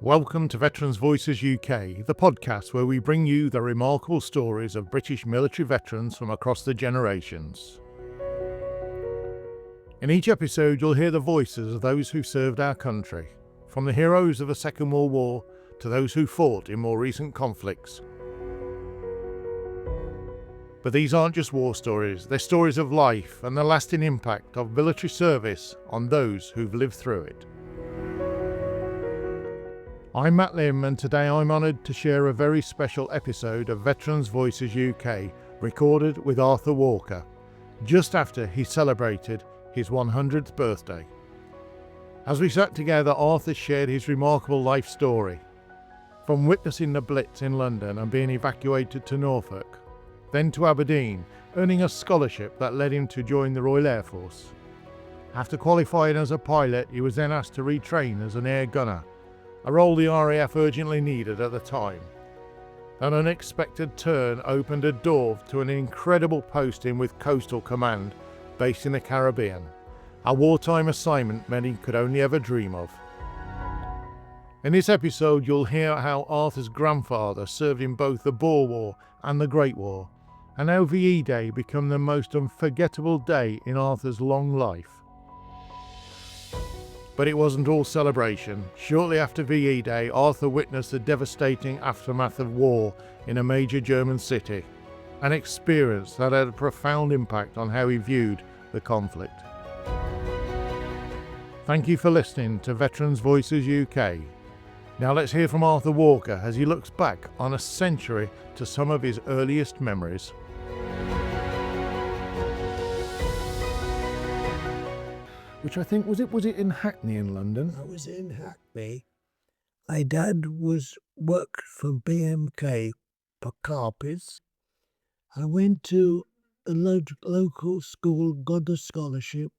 Welcome to Veterans Voices UK, the podcast where we bring you the remarkable stories of British military veterans from across the generations. In each episode you'll hear the voices of those who served our country, from the heroes of the Second World War to those who fought in more recent conflicts. But these aren't just war stories, they're stories of life and the lasting impact of military service on those who've lived through it. I'm Matt Lim, and today I'm honoured to share a very special episode of Veterans Voices UK recorded with Arthur Walker, just after he celebrated his 100th birthday. As we sat together, Arthur shared his remarkable life story, from witnessing the Blitz in London and being evacuated to Norfolk, then to Aberdeen, earning a scholarship that led him to join the Royal Air Force. After qualifying as a pilot, he was then asked to retrain as an air gunner, a role the RAF urgently needed at the time. An unexpected turn opened a door to an incredible posting with Coastal Command based in the Caribbean, a wartime assignment many could only ever dream of. In this episode you'll hear how Arthur's grandfather served in both the Boer War and the Great War, and how VE Day became the most unforgettable day in Arthur's long life. But it wasn't all celebration. Shortly after VE Day, Arthur witnessed the devastating aftermath of war in a major German city, an experience that had a profound impact on how he viewed the conflict. Thank you for listening to Veterans Voices UK. Now let's hear from Arthur Walker as he looks back on a century to some of his earliest memories. Which I think, was it in Hackney in London? I was in Hackney. My dad worked for BMK for carpets. I went to a local school, got a scholarship.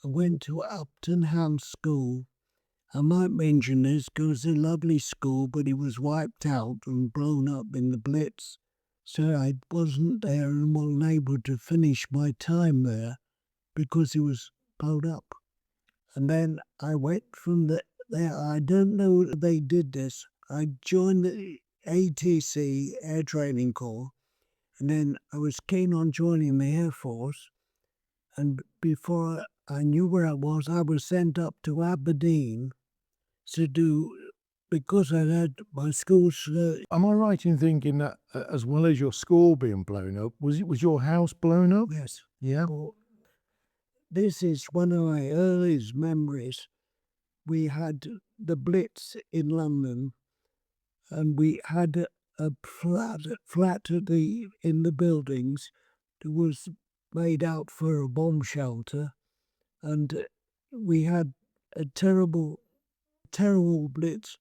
I went to Upton House School. I might mention this because it's a lovely school, but it was wiped out and blown up in the Blitz. So I wasn't there and wasn't able to finish my time there because it was blown up. And then I went from there. I don't know if they did this. I joined the ATC, Air Training Corps, and then I was keen on joining the Air Force. And before I knew where I was sent up to Aberdeen to do, because I had my school. Am I right in thinking that as well as your school being blown up, was your house blown up? Yes. Yeah. Well, this is one of my earliest memories. We had the Blitz in London, and we had a flat in the buildings that was made out for a bomb shelter, and we had a terrible Blitz.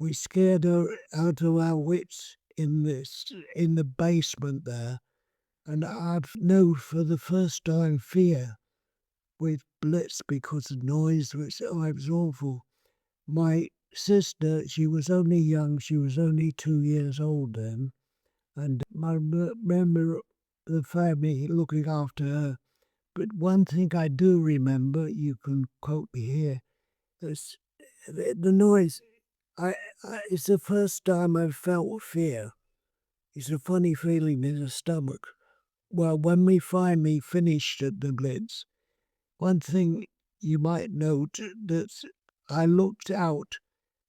We scared her out of our wits in the basement there, and I've known for the first time fear with Blitz because the noise was awful. My sister, she was only young, she was only 2 years old then, and I remember the family looking after her. But one thing I do remember, you can quote me here, is the noise. It's the first time I've felt fear. It's a funny feeling in the stomach. Well, when we finally finished at the Blitz, one thing you might note that I looked out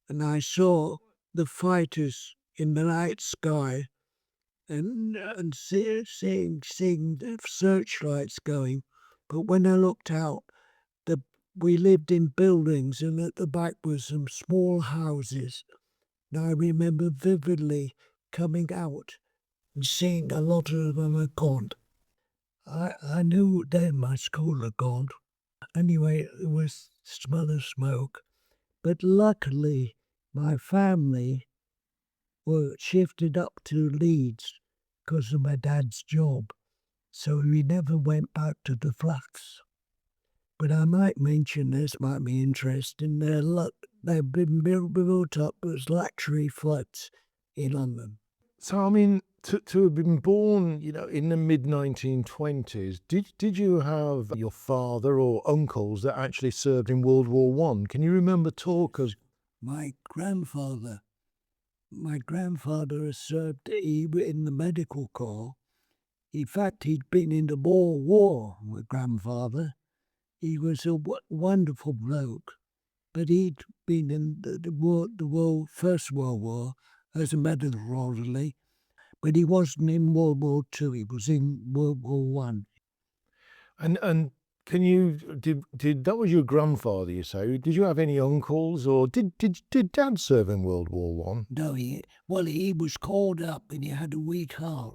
and I saw the fighters in the night sky and seeing the searchlights going. But when I looked out, we lived in buildings and at the back were some small houses. And I remember vividly coming out and seeing a lot of them had gone. I knew then my school had gone. Anyway, it was smell of smoke. But luckily, my family were shifted up to Leeds because of my dad's job. So we never went back to the flats. But I might mention this, might be interesting. They've been built up as luxury flats in London. So, I mean, to have been born, in the mid-1920s, did you have your father or uncles that actually served in World War I? Can you remember talk of? My grandfather has served in the medical corps. In fact, he'd been in the Boer War, my grandfather. He was a wonderful bloke, but he'd been in First World War as a medical orderly, but he wasn't in World War II, he was in World War One. And can you did that was your grandfather, you say? Did you have any uncles, or did Dad serve in World War One? No, he was called up and he had a weak heart.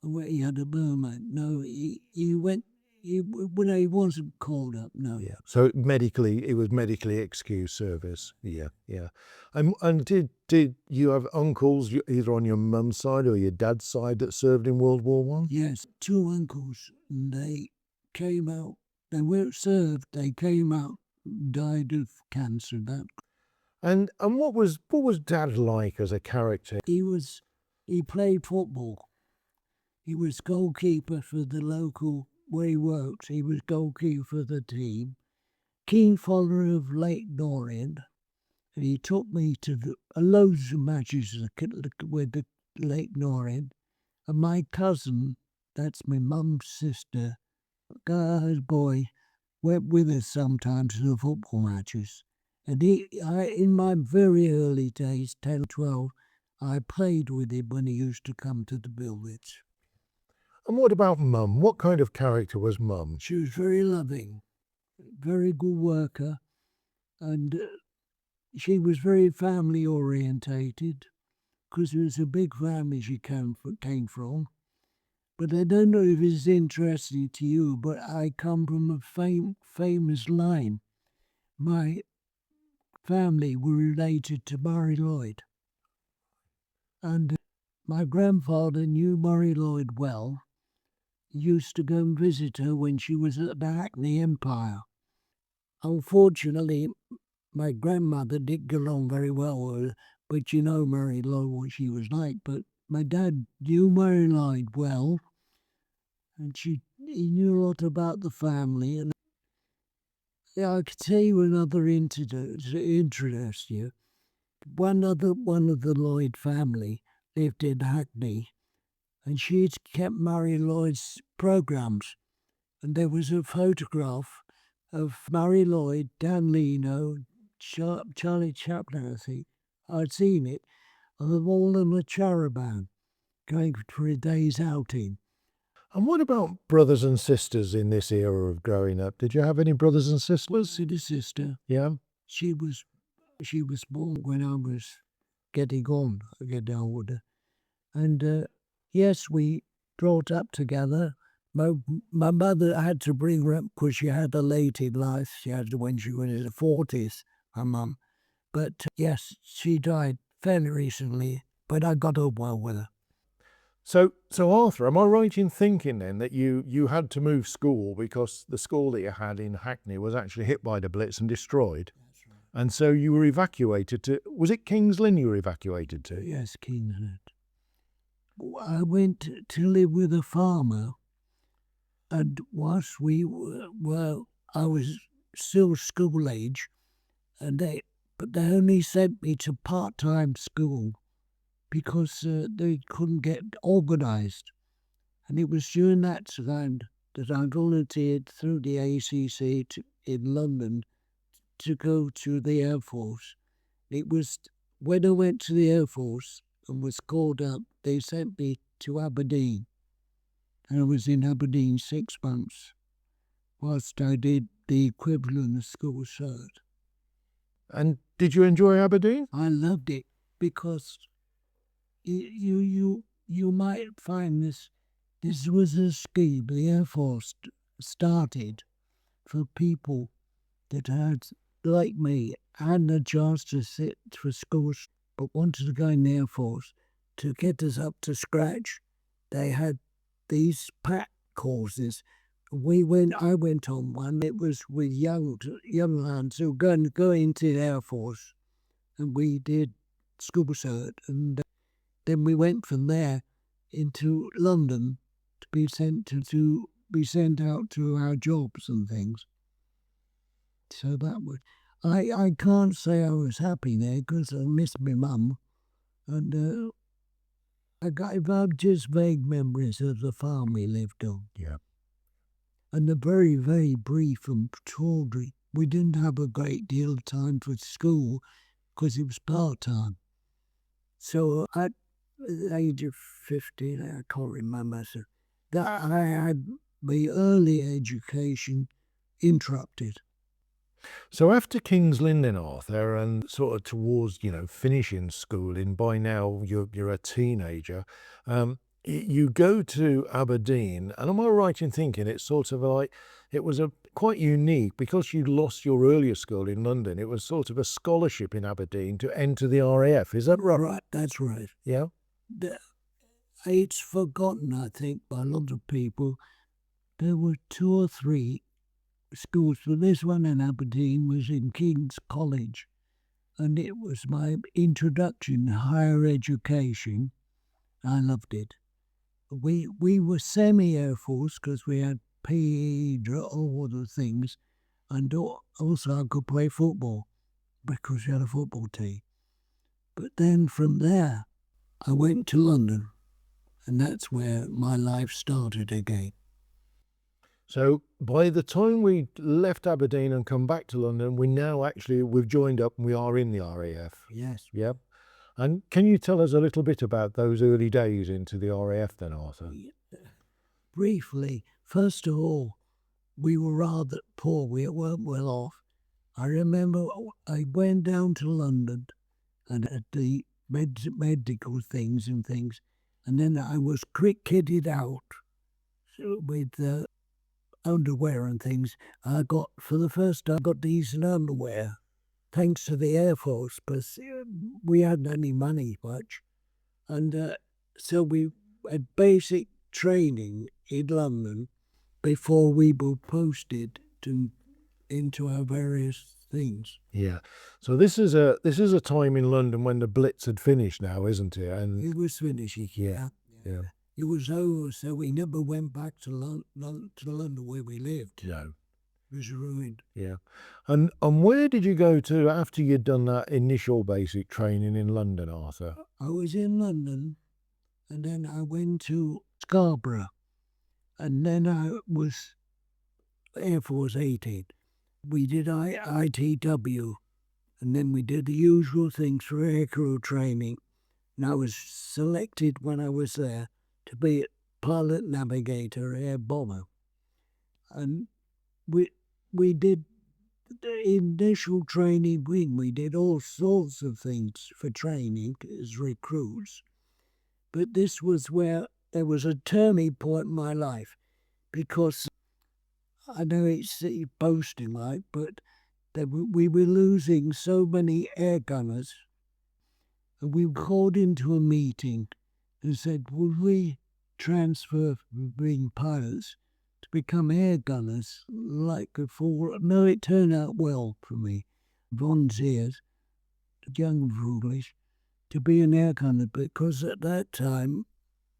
He had a burn. No, he went. He wasn't called up. No. Yeah. So it was medically excused service. Yeah, yeah. And did you have uncles either on your mum's side or your dad's side that served in World War One? Yes, two uncles, and they came out. They weren't served. They came out, died of cancer. And what was Dad like as a character? He played football. He was goalkeeper for the local where he worked. He was goalkeeper for the team. Keen follower of Lake Norrian. And he took me to loads of matches with the Lake Norrian. And my cousin, that's my mum's sister, guy's boy, went with us sometimes to the football matches. And in my very early days, 10, 12, I played with him when he used to come to the Blitz. And what about Mum? What kind of character was Mum? She was very loving, very good worker, and she was very family orientated because it was a big family she came from. But I don't know if it's interesting to you, but I come from a famous line. My family were related to Murray Lloyd. And my grandfather knew Murray Lloyd well. He used to go and visit her when she was at the Hackney Empire. Unfortunately, my grandmother didn't get along very well with her, but you know Murray Lloyd, what she was like. But my dad knew Murray Lloyd well, and he knew a lot about the family. And yeah, I could tell you another incident to interest you. One of the Lloyd family lived in Hackney, and she'd kept Murray Lloyd's programs. And there was a photograph of Murray Lloyd, Dan Leno, Charlie Chaplin, I think. I'd seen it, of them all in a charaban going for a day's outing. And what about brothers and sisters in this era of growing up? Did you have any brothers and sisters? A sister. Yeah. She was born when I was getting older. And yes, we brought up together. My mother had to bring her up because she had a late in life. She had when she was in her 40s, my mum. But yes, she died fairly recently, but I got on well with her. So Arthur, am I right in thinking then that you had to move school because the school that you had in Hackney was actually hit by the Blitz and destroyed? That's right. And so you were evacuated to, was it King's Lynn you were evacuated to? Yes, King's Lynn. I went to live with a farmer, and whilst I was still school age, but they only sent me to part-time school because they couldn't get organised. And it was during that time that I volunteered through the ACC in London to go to the Air Force. It was when I went to the Air Force and was called up, they sent me to Aberdeen. And I was in Aberdeen 6 months whilst I did the equivalent of school cert. And did you enjoy Aberdeen? I loved it because you might find this was a scheme the Air Force started for people that had, like me, had a chance to sit for schools but wanted to go in the Air Force. To get us up to scratch, they had these PAC courses. I went on one. It was with young lads who were go into the Air Force, and we did school cert, and then we went from there into London to be sent out to our jobs and things. So that was. I can't say I was happy there because I missed my mum, and I've just vague memories of the farm we lived on. Yeah. And the very, very brief and tawdry. We didn't have a great deal of time for school because it was part-time. So at the age of 15, I can't remember, so that I had my early education interrupted. So after King's Lynn then, Arthur, and sort of towards, finishing schooling, by now you're a teenager, you go to Aberdeen, and am I right in thinking it's sort of like, it was a quite unique, because you lost your earlier school in London, it was sort of a scholarship in Aberdeen to enter the RAF, is that right? Right, that's right. Yeah? It's forgotten, I think, by a lot of people. There were 2 or 3 schools, but this one in Aberdeen was in King's College, and it was my introduction to higher education. I loved it. We were semi-Air Force because we had PE, all the things, and also I could play football because we had a football team. But then from there, I went to London, and that's where my life started again. So by the time we left Aberdeen and come back to London, we've joined up and we are in the RAF. Yes. Yep. And can you tell us a little bit about those early days into the RAF then, Arthur? Briefly, first of all, we were rather poor. We weren't well off. I remember I went down to London and at the medical things, and then I was quick kitted out with underwear and things. For the first time, I got decent underwear, thanks to the Air Force, but we hadn't any money much. And so we had basic training in London before we were posted into our various things. Yeah. So this is a time in London when the Blitz had finished now, isn't it? And It was finishing. yeah. It was over, so we never went back to London where we lived. No. It was ruined. Yeah. And where did you go to after you'd done that initial basic training in London, Arthur? I was in London, and then I went to Scarborough, and then I was Air Force 18. We did ITW, and then we did the usual things for aircrew training. And I was selected when I was there to be pilot navigator air bomber. And we did the initial training wing. We did all sorts of things for training as recruits. But this was where there was a turning point in my life, because I know it's boasting, right, but we were losing so many air gunners. And we were called into a meeting and said, would we transfer from being pilots to become air gunners like before? No, it turned out well for me. Volunteered, young and foolish, to be an air gunner, because at that time,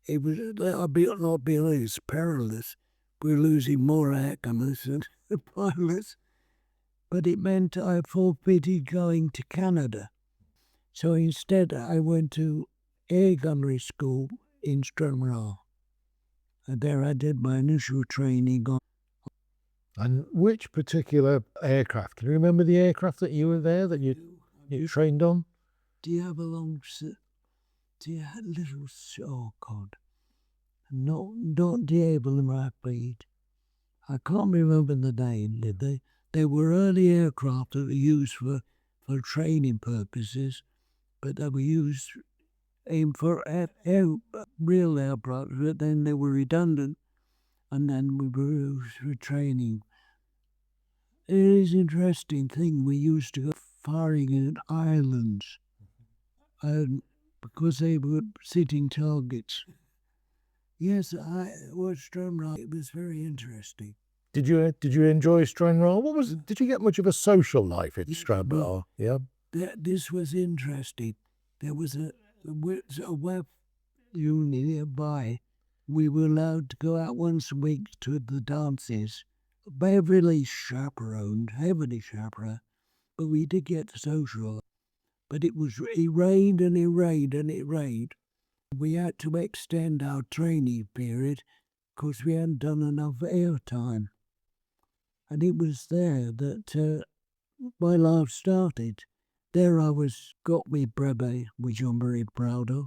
it was, I'll be honest, perilous. We were losing more air gunners than the pilots. But it meant I forfeited going to Canada. So instead, I went to air gunnery school in Stranraer. And there I did my initial training on. And which particular aircraft? Can you remember the aircraft that you were there, that you trained on? Do you have a little, oh God, not the Able and Rapid. I can't remember the name, did they? They were early aircraft that were used for training purposes, but they were used for real aircraft, but then they were redundant, and then we were used for training. It is an interesting thing. We used to go firing in islands, and because they were sitting targets. Yes, I was Stranraer. It was very interesting. Did you enjoy Stranraer? Did you get much of a social life in Stranraer? Yeah. This was interesting. There was a web unit nearby. We were allowed to go out once a week to the dances. Beverly chaperoned, heavily chaperoned, but we did get social. But it rained and it rained and it rained. We had to extend our training period because we hadn't done enough airtime. And it was there that my life started. There I got me Bravery, which I'm very proud of.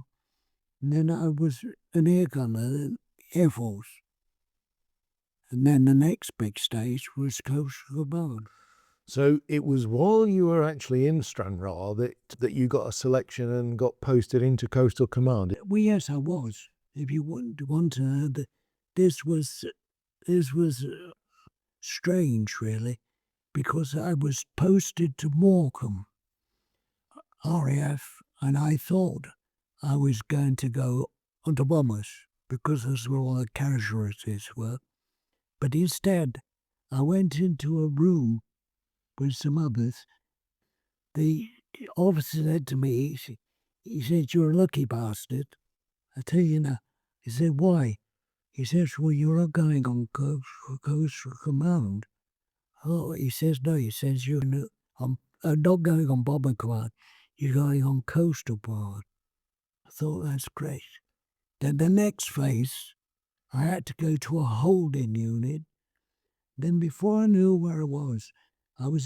And then I was an air gunner, Air Force. And then the next big stage was Coastal Command. So it was while you were actually in Stranraer that you got a selection and got posted into Coastal Command. Well, yes, I was. If you want to know, this was strange, really, because I was posted to Morecambe, RAF, and I thought I was going to go onto bombers because that's where all the casualties were. But instead, I went into a room with some others. The officer said to me, he said, "You're a lucky bastard. I tell you now." He said, "Why?" He says, "Well, you're not going on coastal command." Oh, he says, "No," he says, "You're not going on bomber command. You're going on coastal command." I thought, that's great. Then the next phase, I had to go to a holding unit. Then before I knew where I was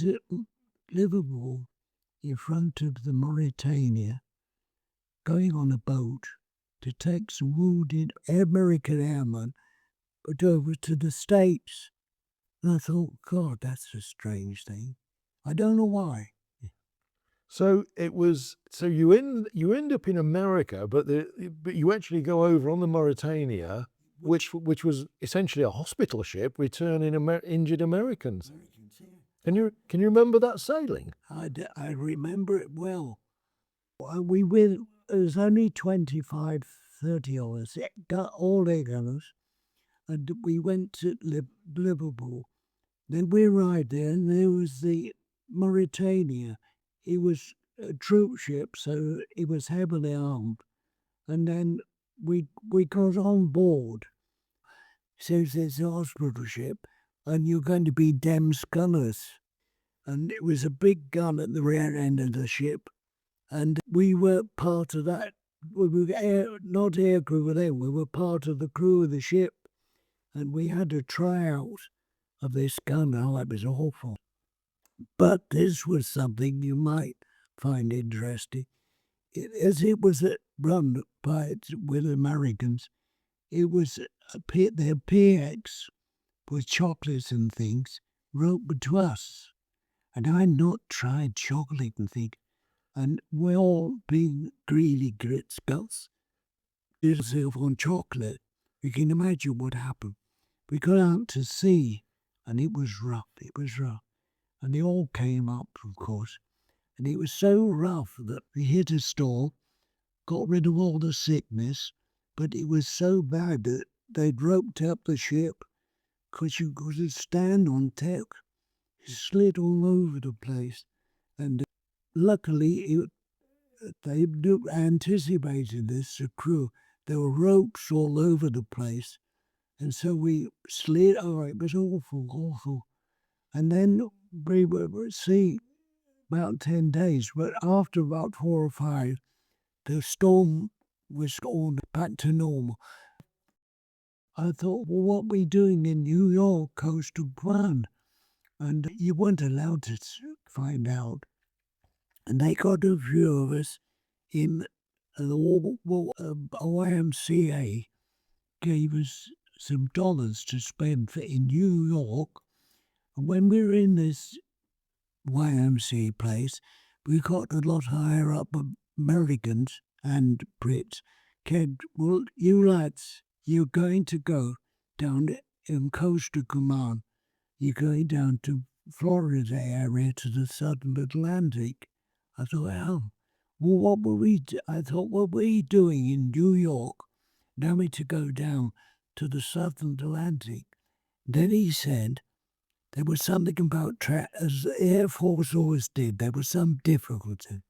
at Liverpool in front of the Mauritania, going on a boat to take some wounded American airmen over to the States. And I thought, God, that's a strange thing. I don't know why. So it was. So you end up in America, but you actually go over on the Mauritania, which was essentially a hospital ship returning injured Americans. Can you remember that sailing? I remember it well. We went. It was only 25, 30 of us, got all air gunners, and we went to Liverpool. Then we arrived there, and there was the Mauritania. It was a troop ship, so it was heavily armed. And then we got on board. So there's a hospital ship, and you're going to be dem gunners. And it was a big gun at the rear end of the ship, and we were part of that. We were not air crew there. We were part of the crew of the ship, and we had a tryout of this gun. Oh, it was awful. But this was something you might find interesting. As it was run with Americans, it was their PX with chocolates and things wrote to us. And I'd not tried chocolate and things. And we're all being greedy skulls. Yourself on chocolate. You can imagine what happened. We got out to sea, and it was rough. And they all came up, of course. And it was so rough that we hit a storm, got rid of all the sickness, but it was so bad that they'd roped up the ship because you couldn't stand on deck. It slid all over the place. And luckily, they anticipated this, the crew. There were ropes all over the place. And so we slid. Oh, it was awful. And then we were at sea about 10 days. But after about 4 or 5, the storm was all back to normal. I thought, well, what are we doing in New York coastal command? And you weren't allowed to find out. And they got a few of us in the YMCA gave us some dollars to spend in New York. And when we were in this YMCA place, we got a lot higher up Americans and Brits. Said, well, you lads, you're going to go down in Coastal Command. You're going down to Florida area to the Southern Atlantic. I thought, oh, well, what were we doing in New York? Now we to go down to the Southern Atlantic. Then he said there was something about, as the Air Force always did, there was some difficulty.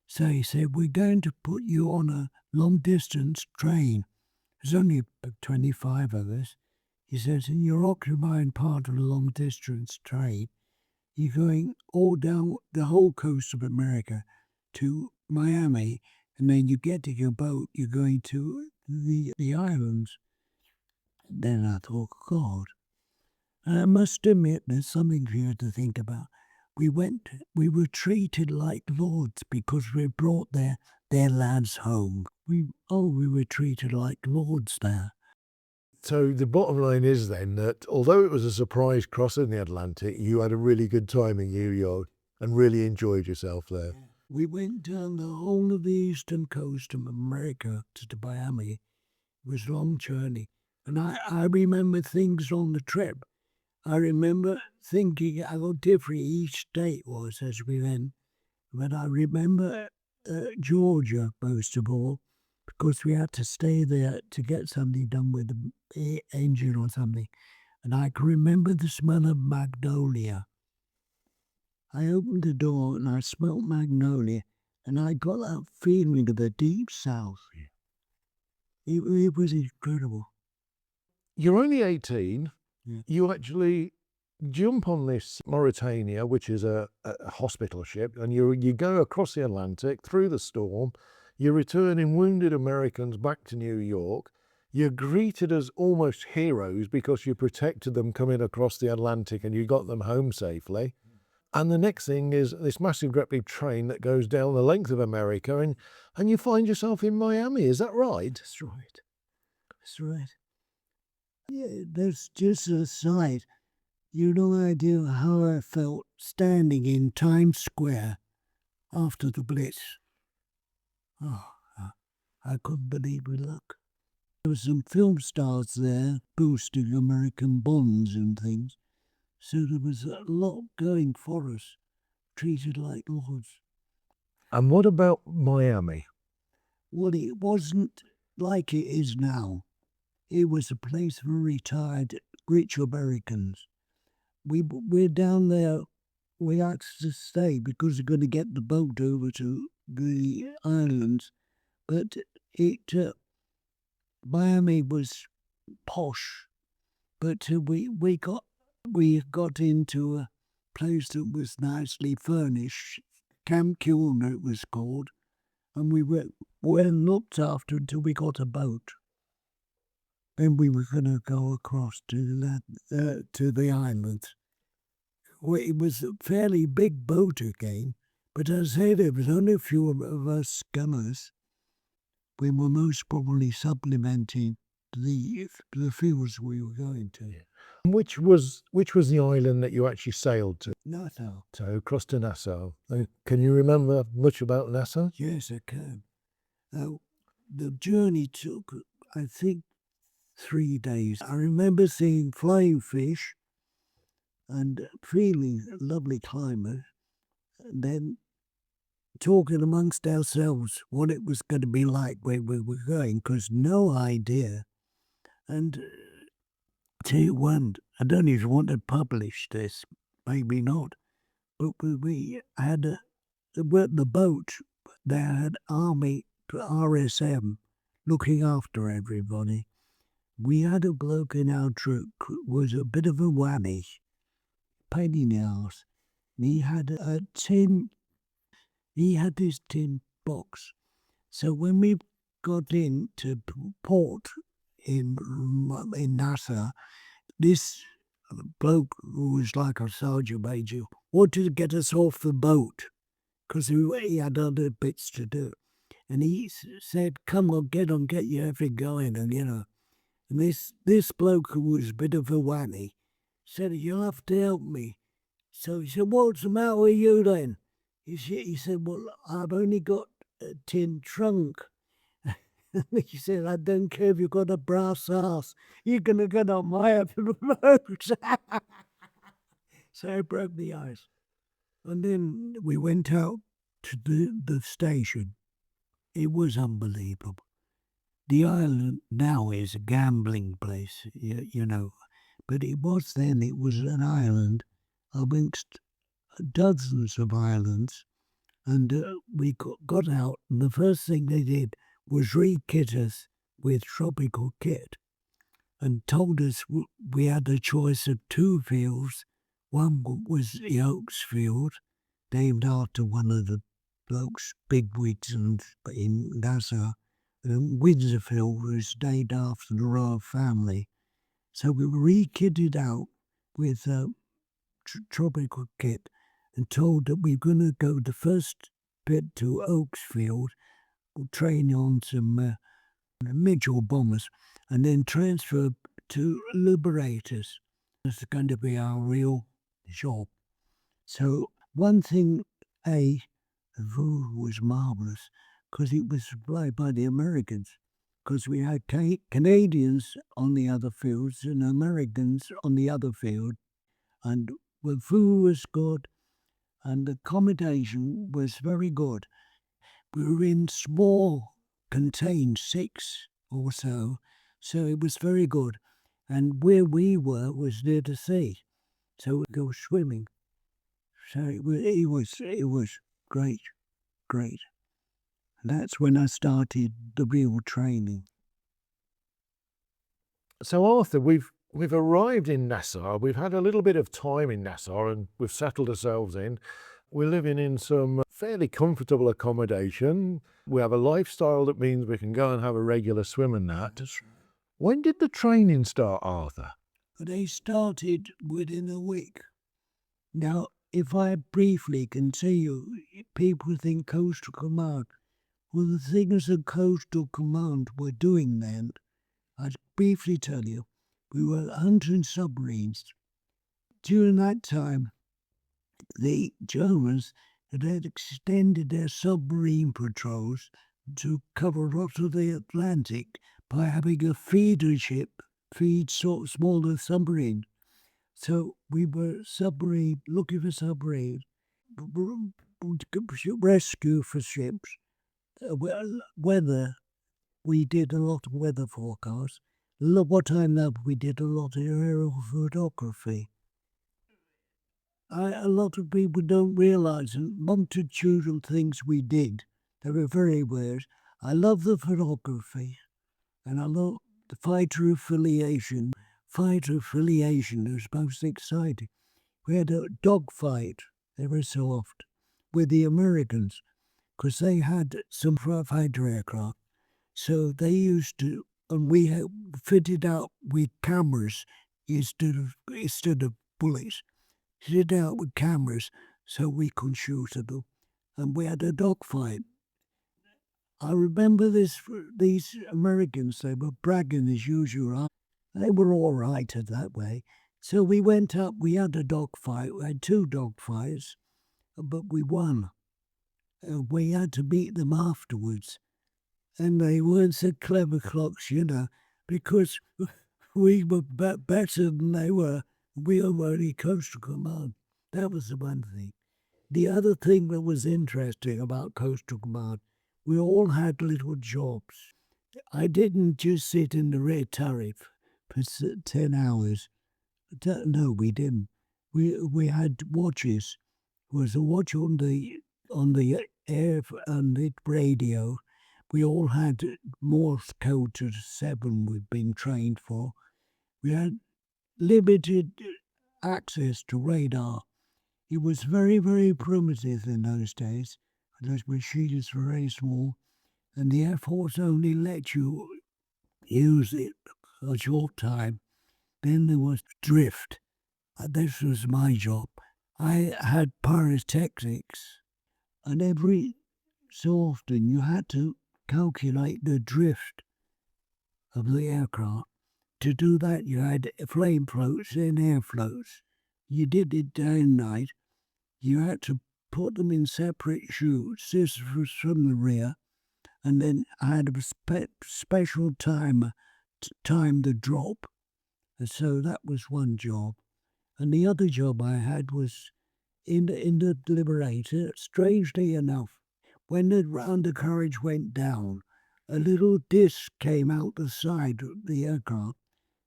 So he said, we're going to put you on a long-distance train. There's only about 25 of us. He says, and you're occupying part of a long-distance train. You're going all down the whole coast of America to Miami, and then you get to your boat, you're going to the islands. Then I thought, God, I must admit there's something for you to think about. We were treated like lords because we brought their lads home. We were treated like lords there. So the bottom line is then that although it was a surprise crossing the Atlantic, you had a really good time in New York and really enjoyed yourself there. We went down the whole of the eastern coast of America to Miami. It was a long journey. And I remember things on the trip. I remember thinking how different each state was as we went. But I remember Georgia most of all, because we had to stay there to get something done with the engine or something. And I can remember the smell of magnolia. I opened the door and I smelled magnolia, and I got that feeling of the deep south. It was incredible. You're only 18. Yeah. You actually jump on this Mauritania, which is a hospital ship, and you go across the Atlantic through the storm. You're returning wounded Americans back to New York. You're greeted as almost heroes because you protected them coming across the Atlantic and you got them home safely. And the next thing is this massive grappling train that goes down the length of America, and you find yourself in Miami. Is that right? That's right. That's right. Yeah, that's just a sight. You no idea how I felt standing in Times Square after the Blitz. Oh, I couldn't believe my luck. There were some film stars there boosting American bonds and things. So there was a lot going for us, treated like lords. And what about Miami? Well, it wasn't like it is now. It was a place for retired rich Americans. We're down there. We had to stay because we're going to get the boat over to the islands. But Miami was posh. But we got into a place that was nicely furnished. Camp Kilner it was called, and we were well looked after until we got a boat. Then we were going to go across to the islands. Well, it was a fairly big boat again, but as I said, there was only a few of us gunners. We were most probably supplementing the fields we were going to. Which was the island that you actually sailed to? Nassau. So across to Nassau. Can you remember much about Nassau? Yes, I can. The journey took, I think, 3 days. I remember seeing flying fish and feeling a lovely climate, and then talking amongst ourselves what it was going to be like where we were going, because no idea. And tell you one, I don't even want to publish this, maybe not, but we had the boat, they had Army RSM looking after everybody. We had a bloke in our troop who was a bit of a whammy, pain in the arse. He had this tin box. So when we got into port in Nassau, this bloke who was like a sergeant major wanted to get us off the boat because he had other bits to do. And he said, come on, get your everything going, and And this bloke who was a bit of a whammy said, you'll have to help me. So he said, what's the matter with you then? He said, well, I've only got a tin trunk. And he said, I don't care if you've got a brass ass. You're going to get on my boat. So I broke the ice. And then we went out to the station. It was unbelievable. The island now is a gambling place, but it was then, it was an island amongst dozens of islands. And we got out, and the first thing they did was re-kit us with tropical kit and told us we had a choice of 2 fields, One was the Oaks Field, named after one of the blokes, bigwigs in Nassau. Windsor Field was named after the royal family. So we were re-kitted out with tropical kit and told that we were going to go the first bit to Oaks Field, train on some Mitchell bombers, and then transfer to Liberators. That's going to be our real job. So one thing, the food was marvellous because it was supplied by the Americans. Because we had Canadians on the other fields and Americans on the other field, and the food was good and the accommodation was very good. We were in small, contained 6 or so it was very good. And where we were was near the sea, so we'd go swimming. So it was great. And that's when I started the real training. So Arthur, we've arrived in Nassau. We've had a little bit of time in Nassau and we've settled ourselves in. We're living in some fairly comfortable accommodation. We have a lifestyle that means we can go and have a regular swim and that. When did the training start, Arthur? They started within a week. Now, if I briefly can tell you, people think Coastal Command. Well, the things that Coastal Command were doing then, I'd briefly tell you, we were hunting submarines. During that time, the Germans had extended their submarine patrols to cover a lot of the Atlantic by having a feeder ship feed smaller submarines. So we were looking for submarines, rescue for ships, weather. We did a lot of weather forecasts. What I love, we did a lot of aerial photography. A lot of people don't realise the multitude of things we did. They were very weird. I love the photography, and I love the fighter affiliation. Fighter affiliation was most exciting. We had a dogfight every so often with the Americans because they had some fighter aircraft. So they used to, and we had fitted out with cameras instead of bullets. Fitted out with cameras so we could shoot at them. And we had a dogfight. I remember these Americans, they were bragging as usual. They were all right at that way. So we went up, we had a dogfight, we had 2 dogfights, but we won. We had to beat them afterwards. And they weren't so clever clocks, because we were better than they were. We were only Coastal Command. That was the one thing. The other thing that was interesting about Coastal Command, we all had little jobs. I didn't just sit in the rear turret for 10 hours. No, we didn't. We had watches. There was a watch on the air and the radio. We all had Morse code to 7 we'd been trained for. We had limited access to radar. It was very, very primitive in those days. Those machines were very small, and the Air Force only let you use it a short time. Then there was drift. This was my job. I had pyrotechnics, and every so often you had to calculate the drift of the aircraft. To do that, you had flame floats and air floats. You did it day and night. You had to put them in separate chutes. This was from the rear. And then I had a special timer to time the drop. And so that was one job. And the other job I had was in the Liberator. Strangely enough, when the undercarriage went down, a little disc came out the side of the aircraft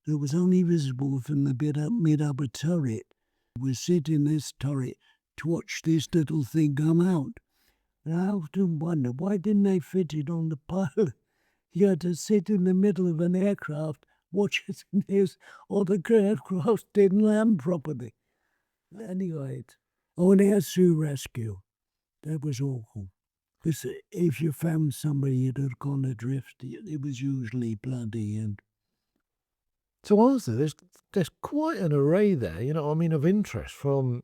that was only visible from the mid-upper turret. We sit in this turret to watch this little thing come out. And I often wonder, why didn't they fit it on the pilot? You had to sit in the middle of an aircraft, watch it, or the aircraft didn't land properly. Anyway, only had to rescue. That was awful. Because if you found somebody that had gone adrift, it was usually bloody and So Arthur, there's quite an array there, I mean, of interest from,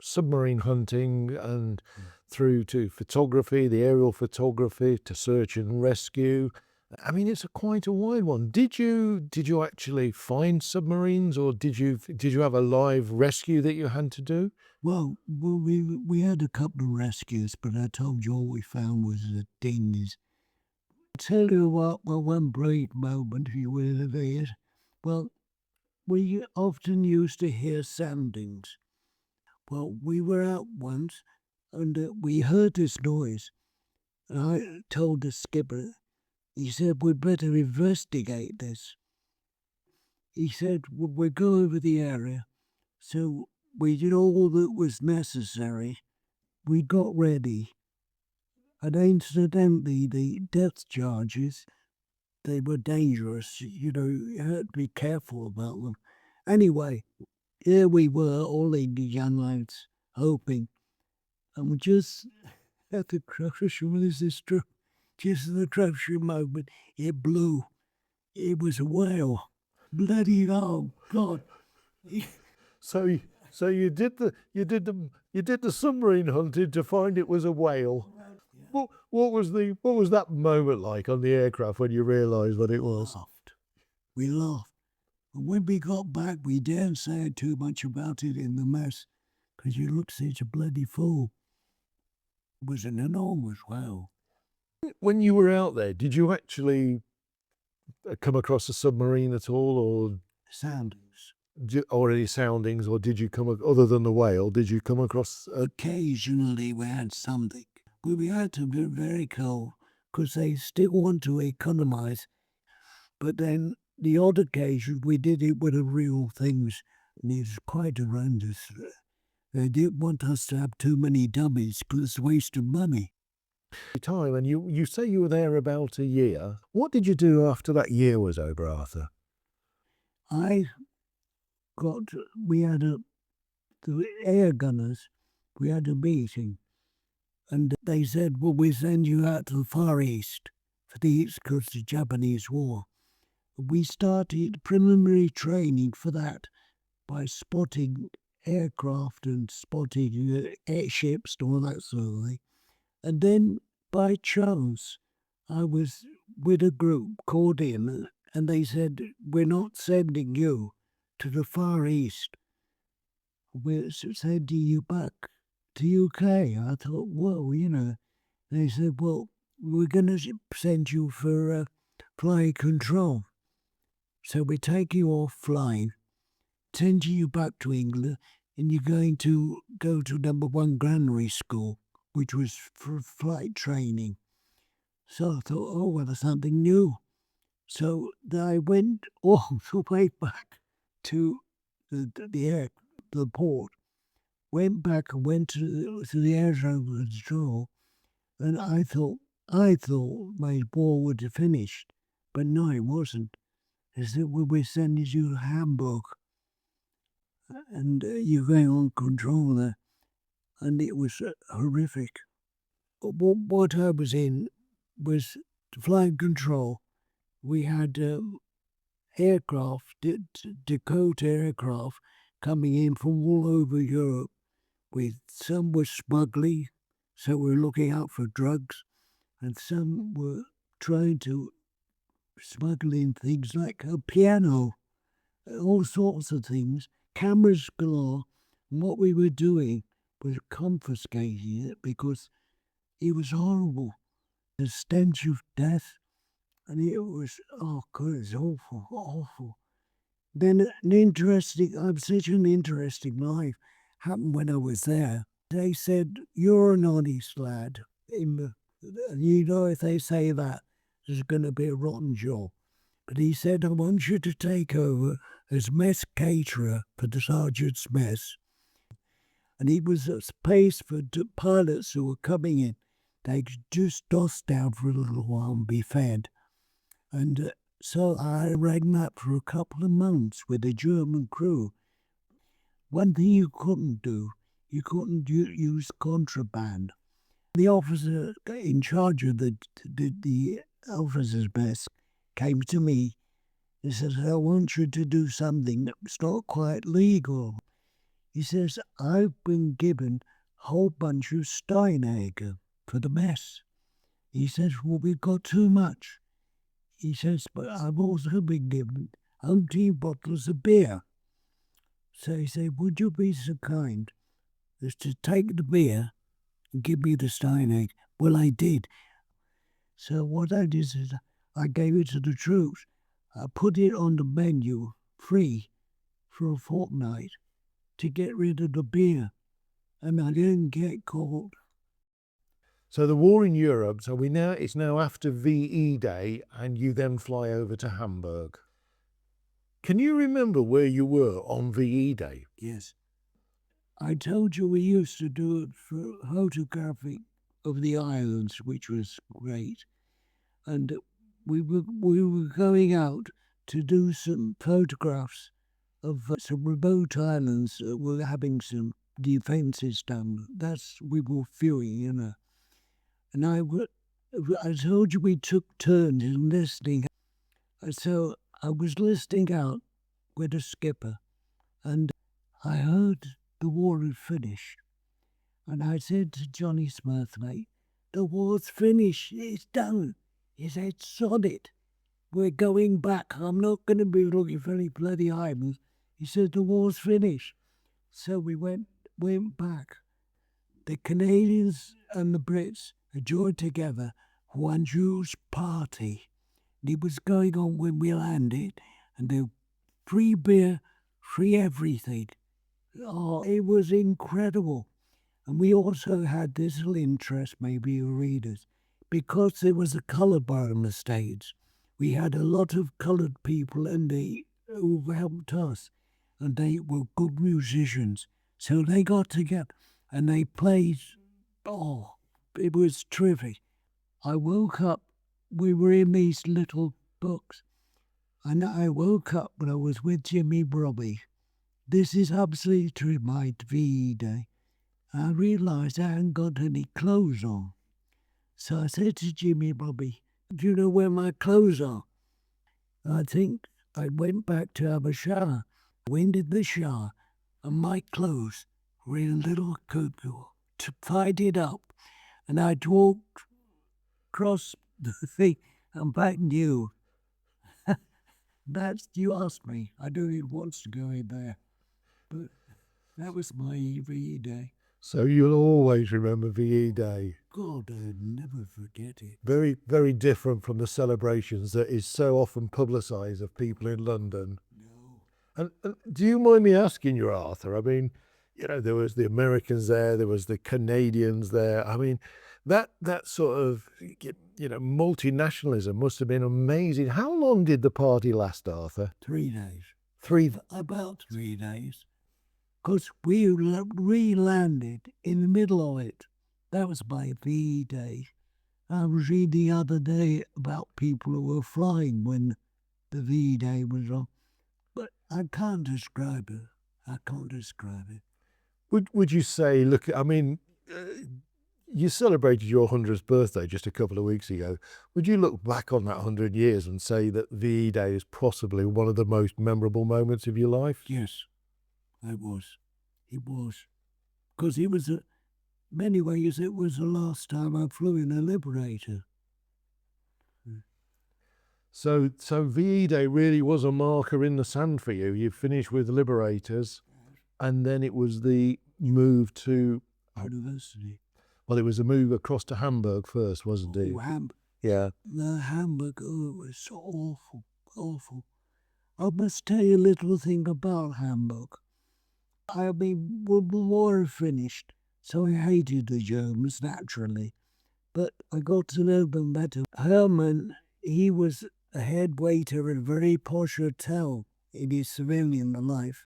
submarine hunting and through to photography, the aerial photography, to search and rescue. I mean, it's quite a wide one. Did you actually find submarines, or did you have a live rescue that you had to do? well, we had a couple of rescues, but I told you all we found was the dinghies. Tell you what, well, one brief moment, if you will, of it. Well, we often used to hear soundings. Well, we were out once, and we heard this noise. And I told the skipper, he said, we'd better investigate this. He said, we'll go over the area. So we did all that was necessary. We got ready. And incidentally, the death charges, they were dangerous. You had to be careful about them. Anyway, here we were, all the young lads, hoping. And we just at the crucial, this is true, just at the crucial moment, it blew. It was a whale. Bloody, oh, God. So you did the submarine hunting to find it was a whale. What was that moment like on the aircraft when you realised what it was? We laughed. And when we got back, we daren't say too much about it in the mess, because you look such a bloody fool. It was an enormous whale. When you were out there, did you actually come across a submarine at all, or Soundings. or any soundings, or did you other than the whale? Did you come across? Occasionally we had something. We had to be very careful because they still want to economize. But then the odd occasion we did it with the real things, and it's quite horrendous. They didn't want us to have too many dummies because it's a waste of money. Time, and you say you were there about a year. What did you do after that year was over, Arthur? I we had the air gunners, we had a meeting, and they said, well, we send you out to the Far East for the East Coast of the Japanese War. We started preliminary training for that by spotting aircraft and spotting airships and all that sort of thing. And then, by chance, I was with a group called in, and they said, we're not sending you to the Far East. We're sending you back to UK. I thought, well, they said, well, we're going to send you for flight control. So we take you off flying, send you back to England, and you're going to go to #1 Granary School, which was for flight training. So I thought, oh, well, there's something new. So I went all the way back to the port, went back and went to the air traffic control, and I thought my war would have finished, but no, it wasn't. They said, well, we're sending you to Hamburg, and you're going on control there, and it was horrific. What I was in was flight control. We had aircraft, Dakota aircraft, coming in from all over Europe. Some were smuggling, so we're looking out for drugs, and some were trying to smuggle in things like a piano, all sorts of things, cameras galore. And what we were doing was confiscating it because it was horrible. The stench of death, and it was, oh God, it's awful, awful. Then I'm such an interesting life happened when I was there. They said, you're an honest lad. And if they say that, there's going to be a rotten job. But he said, I want you to take over as mess caterer for the sergeant's mess. And he was a space for pilots who were coming in. They could just doss down for a little while and be fed. And so I ran that for a couple of months with a German crew. one thing you couldn't do, you couldn't use contraband. The officer in charge of the officer's mess came to me. He says, I want you to do something that's not quite legal. He says, I've been given a whole bunch of Steinegger for the mess. He says, well, we've got too much. He says, but I've also been given 18 bottles of beer. So he said, would you be so kind as to take the beer and give me the Steinegg? Well, I did. So what I did is I gave it to the troops. I put it on the menu free for a fortnight to get rid of the beer, and I didn't get caught. So the war in Europe, it's now after VE Day, and you then fly over to Hamburg. Can you remember where you were on VE Day? Yes. I told you we used to do it for photographic of the islands, which was great. And we were going out to do some photographs of some remote islands that were having some defences done. We were viewing, And I told you we took turns in listening. So I was listening out with a skipper, and I heard the war had finished. And I said to Johnny Smith, mate, the war's finished, it's done. He said, sod it. We're going back. I'm not going to be looking for any bloody islands. He said, the war's finished. So we went back. The Canadians and the Brits had joined together for one huge party. And it was going on when we landed, and there was free beer, free everything. Oh, it was incredible. And we also had this little interest, maybe your readers, because there was a colour bar in the States. We had a lot of coloured people who helped us, and they were good musicians. So they got together and they played. Oh, it was terrific. I woke up, we were in these little books, and I woke up when I was with Jimmy Robbie. This is absolutely true, my VE Day. I realised I hadn't got any clothes on. So I said to Jimmy Robbie, do you know where my clothes are? I think I went back to have a shower. I went in the shower, and my clothes were in a little cuckoo to tidy it up. And I'd walked across the thing and back new. You asked me. I don't even want to go in there. But that was my VE Day. So you'll always remember VE Day. God, I'd never forget it. Very, very different from the celebrations that is so often publicised of people in London. No. And do you mind me asking you, Arthur? I mean, there was the Americans there was the Canadians there. I mean, that sort of, multinationalism must have been amazing. How long did the party last, Arthur? 3 days. About 3 days. Because we re-landed in the middle of it. That was my VE Day. I was reading the other day about people who were flying when the VE Day was on. But I can't describe it. Would you say, look, I mean, you celebrated your 100th birthday just a couple of weeks ago. Would you look back on that 100 years and say that VE Day is possibly one of the most memorable moments of your life? Yes, it was. Because it was, many ways, it was the last time I flew in a Liberator. So VE Day really was a marker in the sand for you. You finished with Liberators, and then it was the move to University. Well, it was a move across to Hamburg first, wasn't it? Hamburg. Yeah. The Hamburg, it was so awful. I must tell you a little thing about Hamburg. I mean, when the war finished, so I hated the Germans, naturally. But I got to know them better. Herman, he was a head waiter at a very posh hotel in his civilian life.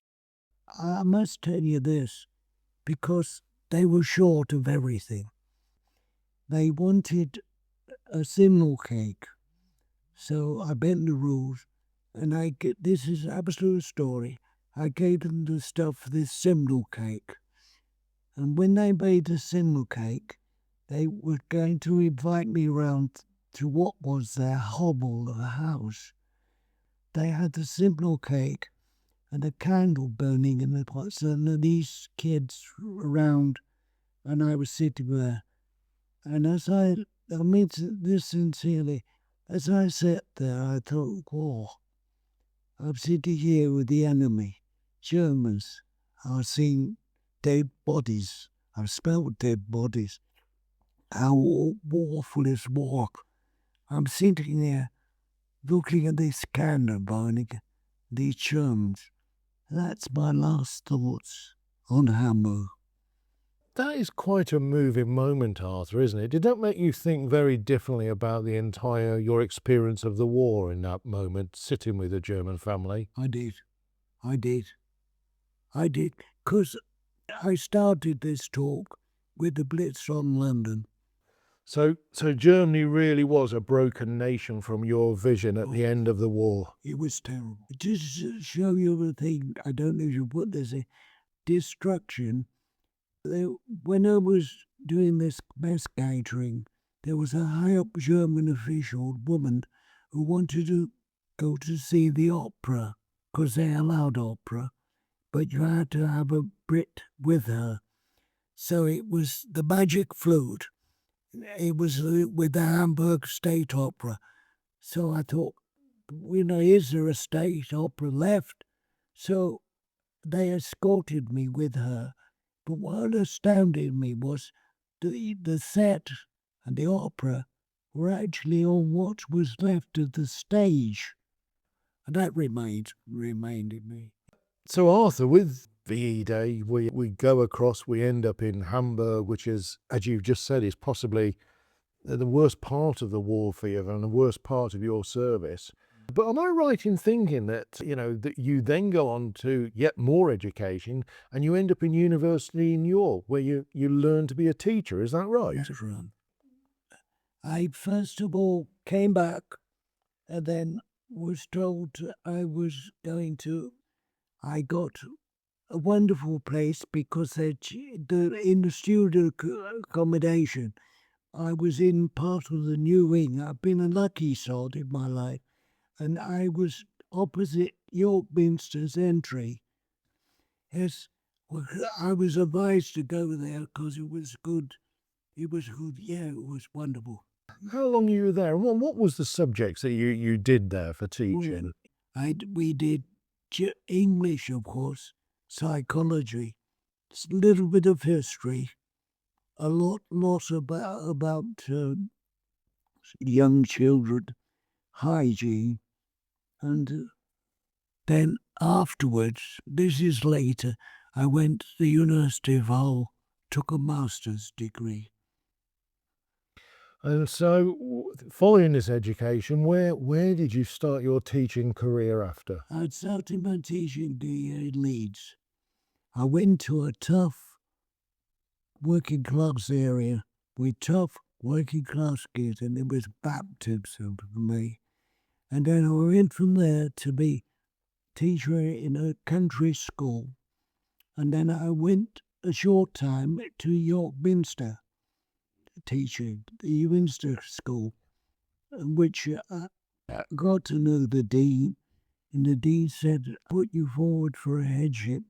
I must tell you this, because they were short of everything. They wanted a simnel cake. So I bent the rules, and this is absolute story. I gave them the stuff for this simnel cake. And when they made the simnel cake, they were going to invite me round to what was their hovel of a house. They had the simnel cake and a candle burning in the pots, and these kids around, and I was sitting there. And I mean this sincerely, as I sat there, I thought, oh, I'm sitting here with the enemy, Germans. I've seen dead bodies. I've smelled dead bodies. How awful is war. I'm sitting there looking at this candle burning, these Germans. That's my last thoughts on Hamburg. That is quite a moving moment, Arthur, isn't it? Did that make you think very differently about your experience of the war in that moment, sitting with a German family? I did. Because I started this talk with the Blitz from London. So Germany really was a broken nation from your vision at the end of the war. It was terrible. Just to show you the thing, I don't know if you put this in, destruction. When I was doing this mess catering, there was a high-up German official woman who wanted to go to see the opera, because they allowed opera, but you had to have a Brit with her. So it was the magic flute. It was with the Hamburg State Opera. So I thought, is there a state opera left? So they escorted me with her. But what astounded me was the set and the opera were actually on what was left of the stage. And that reminded me. So Arthur, with VE Day, we go across, we end up in Hamburg, which is, as you've just said, is possibly the worst part of the war for you and the worst part of your service. But am I right in thinking that, that you then go on to yet more education and you end up in university in York, where you learn to be a teacher? Is that right? That's right. I first of all came back and then was told I was going to, I got a wonderful place because in the student accommodation, I was in part of the new wing. I've been a lucky sod in my life, and I was opposite York Minster's entry. Yes, well, I was advised to go there because it was good. It was good. Yeah, it was wonderful. How long were you there? And what was the subjects that you did there for teaching? We did English, of course, psychology, a little bit of history, a lot about young children, hygiene, and then afterwards, this is later, I went to the University of Hull, took a master's degree. And so, following this education, where did you start your teaching career after? I started my teaching in Leeds. I went to a tough working class area with tough working class kids, and it was baptism for me. And then I went from there to be teacher in a country school. And then I went a short time to York Minster, teaching the Minster School, which I got to know the dean. And the dean said, put you forward for a headship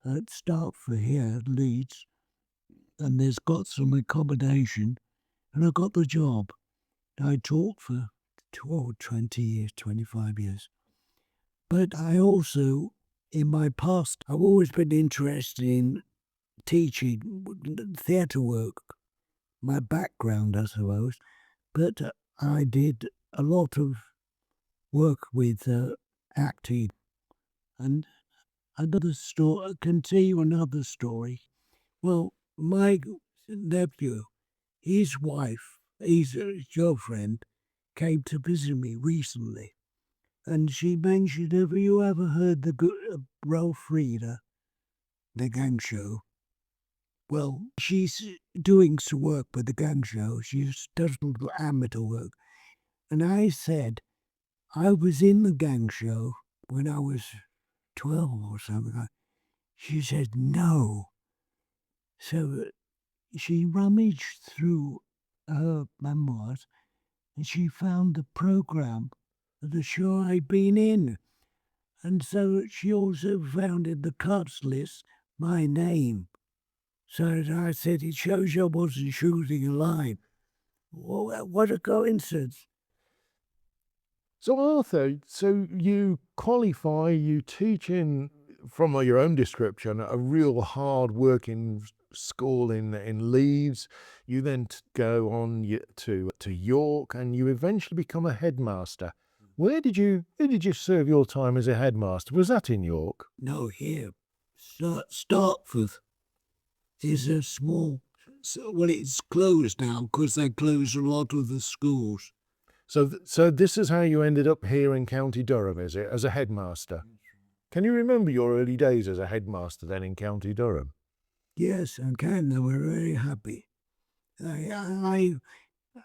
at Startford here at Leeds. And there's got some accommodation. And I got the job. I taught for 20 years, 25 years. But I also, in my past, I've always been interested in teaching theatre work, my background, I suppose. But I did a lot of work with acting. And another story, continue another story. Well, my nephew, his wife, his girlfriend, came to visit me recently. And she mentioned, have you ever heard the Ralph Reader, the gang show? Well, she's doing some work with the gang show. She does little amateur work. And I said, I was in the gang show when I was 12 or something. She said no. So she rummaged through her memoirs and she found the program of the show I'd been in. And so she also found in the cuts list my name. So I said, it shows I wasn't shooting a line. What a coincidence. So Arthur, so you qualify, you teach in, from your own description, a real hard-working school in Leeds. You then go on to York, and you eventually become a headmaster. Where did you serve your time as a headmaster? Was that in York? No, here. Startford is a small. Well, it's closed now because they closed a lot of the schools. So this is how you ended up here in County Durham, is it, as a headmaster? Can you remember your early days as a headmaster then in County Durham? Yes, I can. They were very happy. I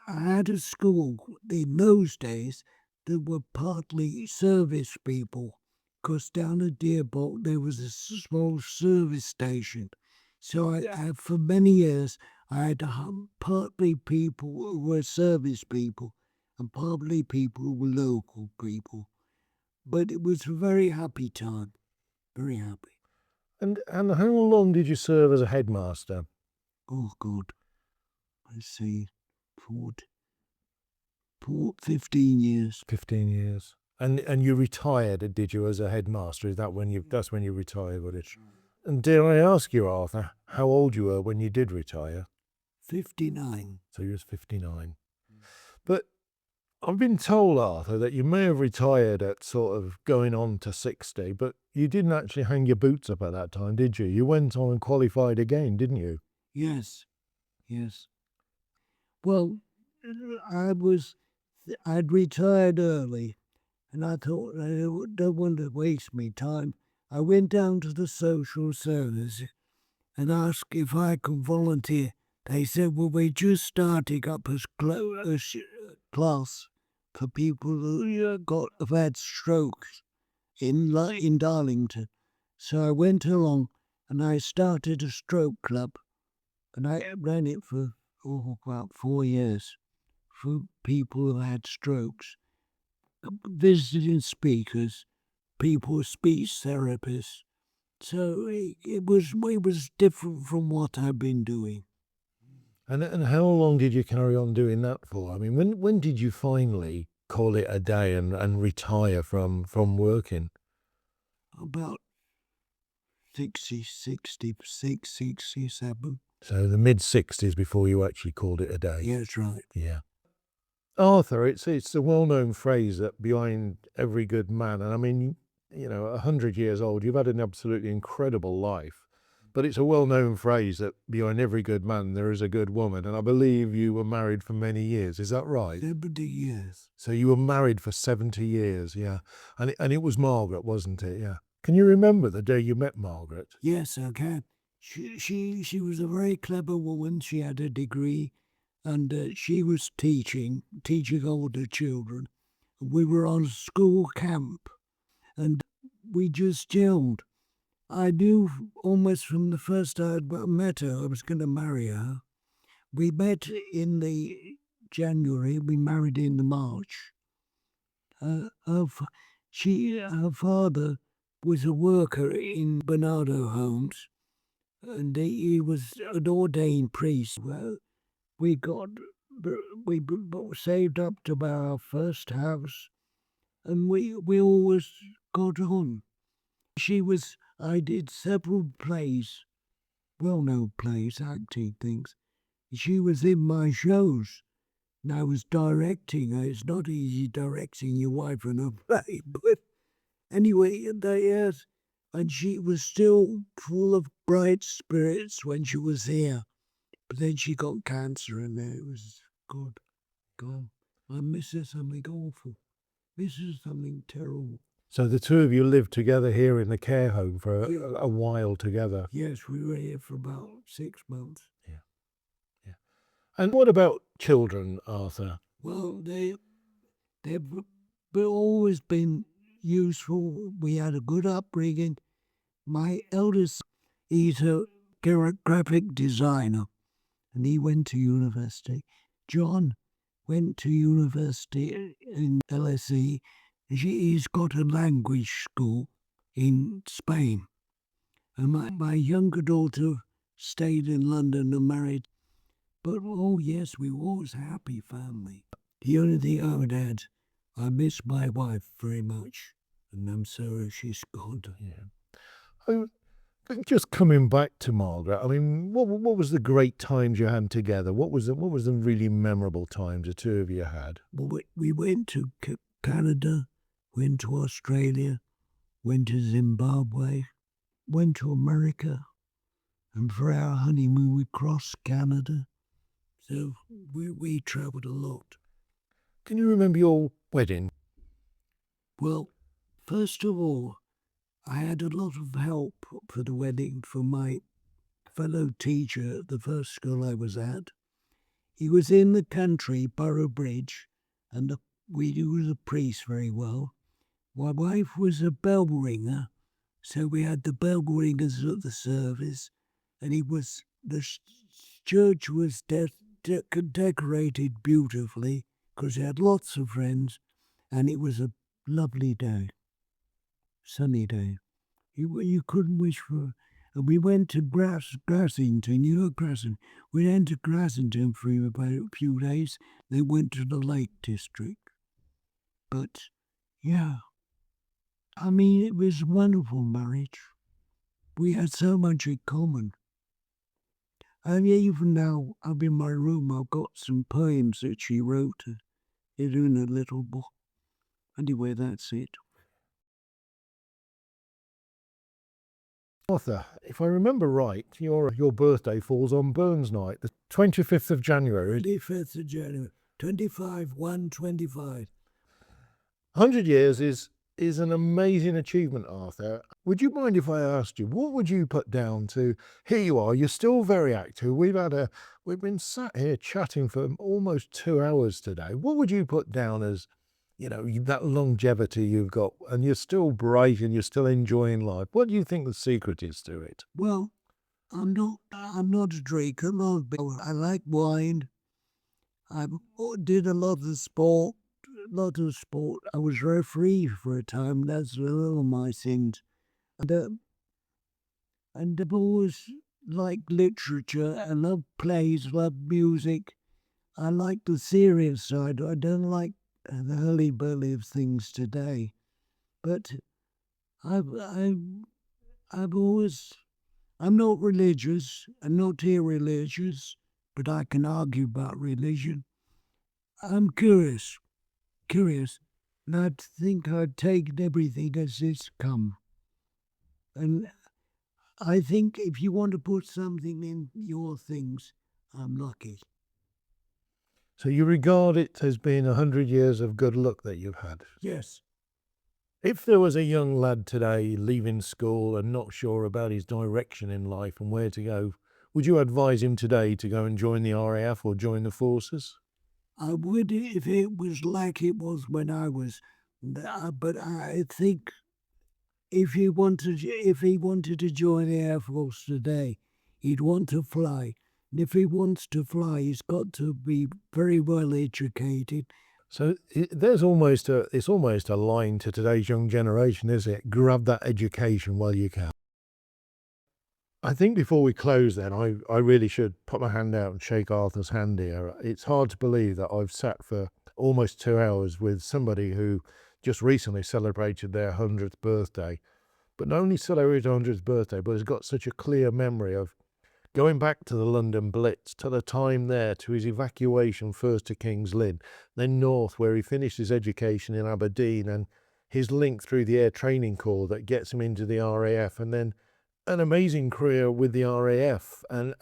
had a school in those days that were partly service people, because down at Deerbolt there was a small service station. So for many years, I had partly people who were service people and partly people who were local people. But it was a very happy time, very happy. And how long did you serve as a headmaster? Oh, God. Let's see, 15 years. 15 years. And you retired, did you, as a headmaster? Is that when that's when you retired, was it? And dare I ask you, Arthur, how old you were when you did retire? 59. So you was 59. But I've been told, Arthur, that you may have retired at sort of going on to 60, but you didn't actually hang your boots up at that time, did you? You went on and qualified again, didn't you? Yes, yes. Well, I'd retired early, and I thought I don't want to waste my time. I went down to the social service and asked if I could volunteer. They said, well, we're just starting up a class for people who have had strokes in Darlington. So I went along and I started a stroke club, and I ran it for about 4 years for people who had strokes, visiting speakers, people with speech therapists. So it was different from what I've been doing. And how long did you carry on doing that for? I mean, when did you finally call it a day and retire from working? About 66, 67. So the mid-60s before you actually called it a day? Yeah, that's right. Yeah. Arthur, it's a well-known phrase that behind every good man, and I mean, 100 years old, you've had an absolutely incredible life. But it's a well-known phrase that behind every good man, there is a good woman. And I believe you were married for many years. Is that right? 70 years. So you were married for 70 years, yeah. And it was Margaret, wasn't it? Yeah. Can you remember the day you met Margaret? Yes, I can. She was a very clever woman. She had a degree, and she was teaching older children. We were on school camp, and we just gelled. I knew almost from the first time I met her I was going to marry her. We met in the January. We married in the March. Her father was a worker in Bernardo Homes, and he was an ordained priest. Well, we saved up to buy our first house, and we always got on. I did several plays, well-known plays, acting things. She was in my shows, and I was directing her. It's not easy directing your wife in a play, but anyway, and she was still full of bright spirits when she was here. But then she got cancer, and it was God. I miss her something awful. Miss her something terrible. So the two of you lived together here in the care home for a while together. Yes, we were here for about 6 months. Yeah. And what about children, Arthur? Well, they've always been useful. We had a good upbringing. My eldest, he's a graphic designer, and he went to university. John went to university in LSE. He's got a language school in Spain. And my younger daughter stayed in London and married. But oh yes, we were always a happy family. The only thing I would add, I miss my wife very much, and I'm sorry she's gone. I, just coming back to Margaret, I mean, what was the great times you had together? What was the really memorable times the two of you had? Well, we went to Canada, went to Australia, went to Zimbabwe, went to America, and for our honeymoon we crossed Canada. So we travelled a lot. Can you remember your wedding? Well, first of all, I had a lot of help for the wedding from my fellow teacher at the first school I was at. He was in the country, Borough Bridge, and we knew the priest very well. My wife was a bell ringer, so we had the bell ringers at the service, and the church was decorated beautifully because he had lots of friends, and it was a lovely day, sunny day. You couldn't wish for. And we went to Grassington, you know Grassington. We went to Grassington for about a few days, then went to the Lake District. But, yeah, I mean, it was a wonderful marriage. We had so much in common. And even now, I'm in my room, I've got some poems that she wrote in a little book. Anyway, that's it. Arthur, if I remember right, your birthday falls on Burns Night, the 25th of January. 25th of January, 25/1/25. 100 years is an amazing achievement, Arthur. Would you mind if I asked you, what would you put down to, here you are, you're still very active, we've been sat here chatting for almost 2 hours today. What would you put down as, that longevity you've got, and you're still bright and you're still enjoying life? What do you think the secret is to it? Well, I'm not a drinker. I like wine. I did a lot of sport. I was referee for a time. That's a little of my things. And I've always liked literature. I love plays, love music. I like the serious side. I don't like the hurly-burly of things today. But I'm not religious. I'm not irreligious, but I can argue about religion. I'm curious, and I think I'd taken everything as it's come. And I think if you want to put something in your things, I'm lucky. So you regard it as being 100 years of good luck that you've had? Yes. If there was a young lad today leaving school and not sure about his direction in life and where to go, would you advise him today to go and join the RAF or join the forces? I would if it was like it was when I was, but I think if he wanted to join the Air Force today, he'd want to fly. And if he wants to fly, he's got to be very well educated. So it's almost a line to today's young generation, is it? Grab that education while you can. I think before we close then, I really should put my hand out and shake Arthur's hand here. It's hard to believe that I've sat for almost 2 hours with somebody who just recently celebrated their 100th birthday, but not only celebrated 100th birthday, but has got such a clear memory of going back to the London Blitz, to the time there, to his evacuation first to King's Lynn, then north where he finished his education in Aberdeen, and his link through the Air Training Corps that gets him into the RAF, and then an amazing career with the RAF, and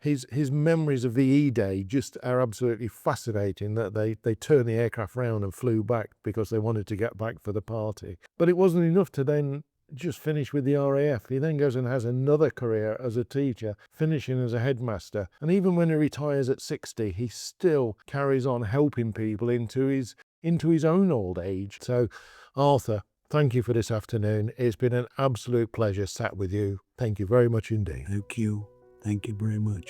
his memories of the E-Day just are absolutely fascinating, that they turned the aircraft round and flew back because they wanted to get back for the party. But it wasn't enough to then just finish with the RAF. He then goes and has another career as a teacher, finishing as a headmaster. And even when he retires at 60, he still carries on helping people into his own old age. So, Arthur, Thank you for this afternoon. It's been an absolute pleasure sat with you. Thank you very much indeed. Thank you. Thank you very much.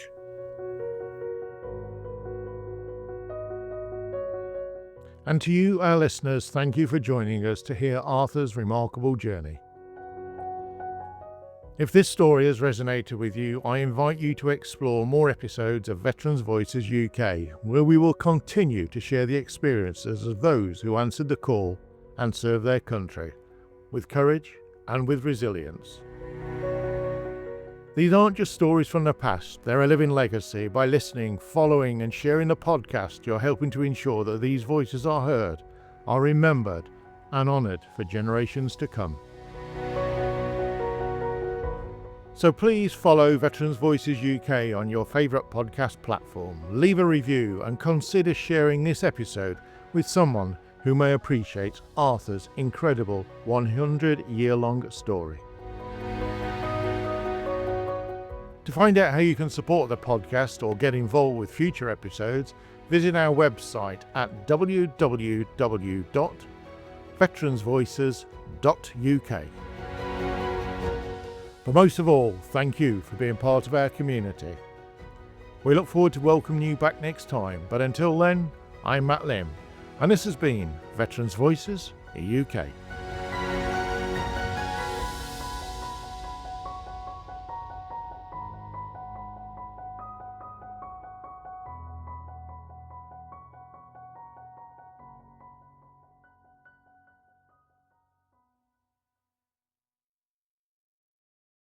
And to you, our listeners, thank you for joining us to hear Arthur's remarkable journey. If this story has resonated with you, I invite you to explore more episodes of Veterans Voices UK, where we will continue to share the experiences of those who answered the call and served their country, with courage and with resilience. These aren't just stories from the past, they're a living legacy. By listening, following and sharing the podcast, you're helping to ensure that these voices are heard, are remembered and honoured for generations to come. So please follow Veterans Voices UK on your favourite podcast platform, leave a review and consider sharing this episode with someone who may appreciate Arthur's incredible 100-year-long story. To find out how you can support the podcast or get involved with future episodes, visit our website at www.veteransvoices.uk. But most of all, thank you for being part of our community. We look forward to welcoming you back next time, but until then, I'm Matt Lim, and this has been Veterans Voices UK.